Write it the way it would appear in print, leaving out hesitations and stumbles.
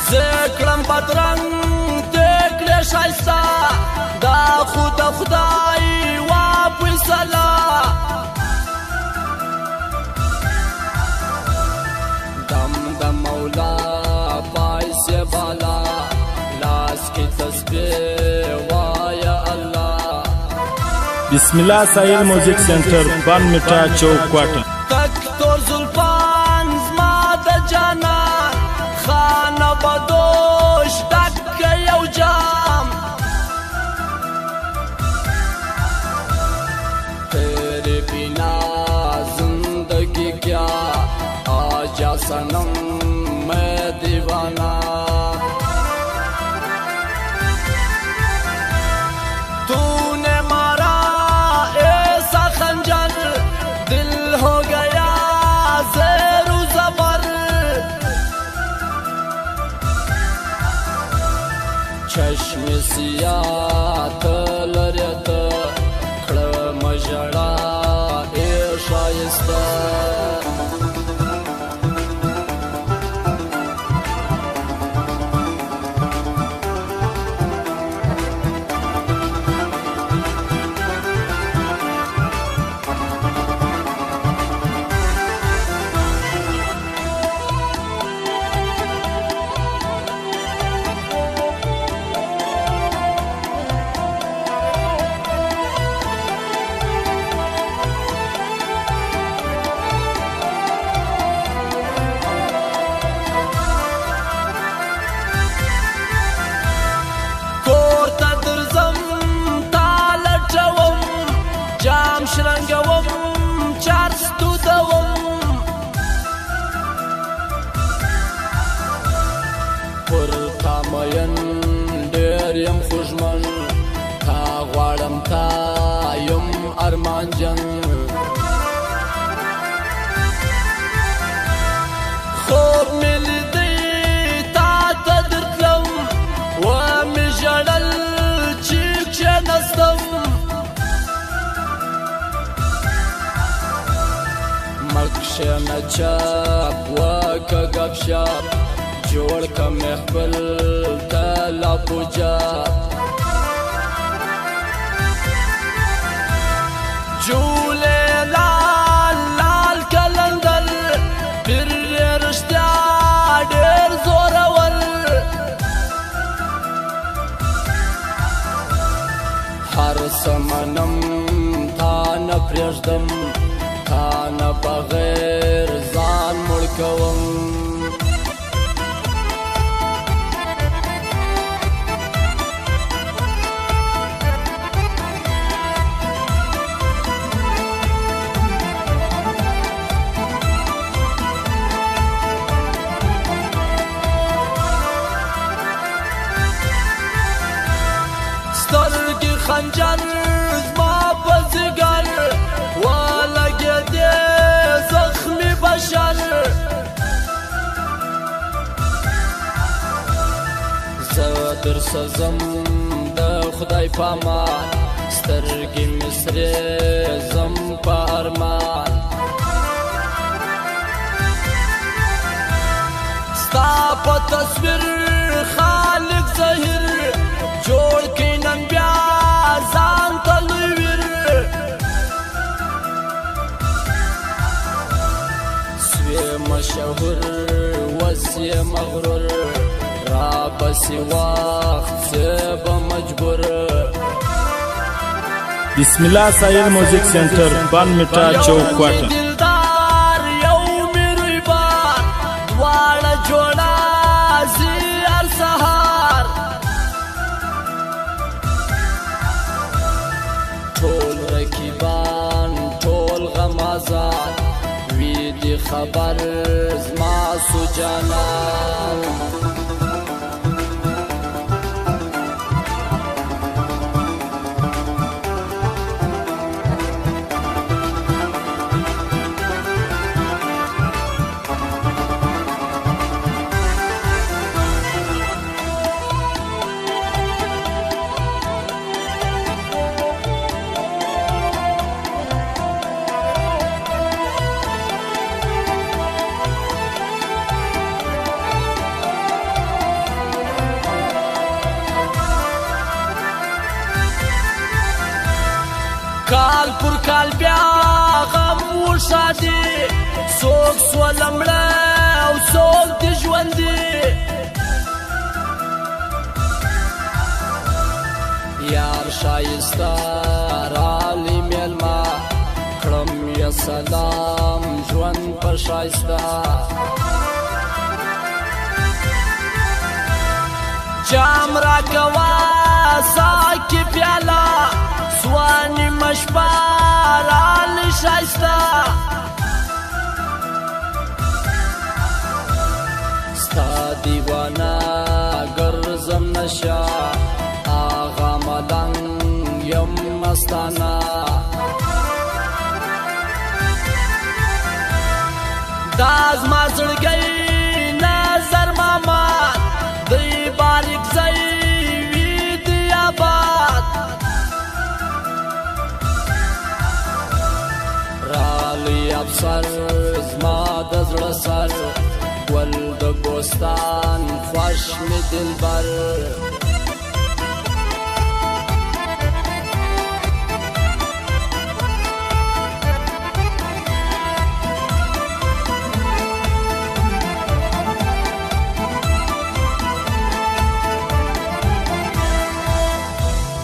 زکړم بدرنګ دې کړې ښایسته دا خو د خدای وا فیصله دم د مولا پایسې بالا لاس کې تسبیح وایا الله بسم الله ساحل میوزک سنټر بان میټا چوک کوټه تک تور زلفان زما د جانان خانه بدوش ډک یو جام تیرے بنا زندگی کیا آجا سنم میں دیوانہ تو نے مارا ایسا خنجر دل ہو گیا زیر و زبر چشم سیاه تلرت کړه مجړه اے شایسته شرنګوم چارس دودوم پر تا مین ډېر یم خوږمن تا غواړم تا یم ارمانجن خوب مې لیدی تا ته درتلم ومې ژړل چې کښېنستم مکشنه چپ وکه گپ شپ جوړ که مې خپل تلا پوجاب جولې لال لال کلندر پیر رښتیا ډېر زورور هر څه منم تا نه پرېږدم تا نه بغیر ځان مړ کوم سترګې خنجر زما په ځیګر ولګېدې زخمي بشر زه درسه ځم د خدای په امان سترګې مې سرې ځم په ارمان ستا په تصویر خالق ظاهر جوړ کړي نن بیا ځان ته لوی ویر سوی مشهور وسی مغرور را بسی وقت سے بمجبور بسم الله ساحل میوزک سنټر بان میټا چوک کوټه دلدار یو میروی بار دواړه جوړه زیار سهار ټول رقیبان ټول غمازان وی دی خبر زما سو جانان کال بیا غم وشادي څوک سوله مړه او څوک د ژوندي یار شایسته رالی میلمه کړم یا سلام ژوند په شایسته جام را کوا ساکی پیالا سوانی مشپارال شایسته ستا دیوانا گرزم نشا آغا ملنگ یم مستانا داز ما زړګی نظر ماما دی باریک زی وی دی آباد رالی افسر زما د زړه سر ګل د بوستان خوش می دلبر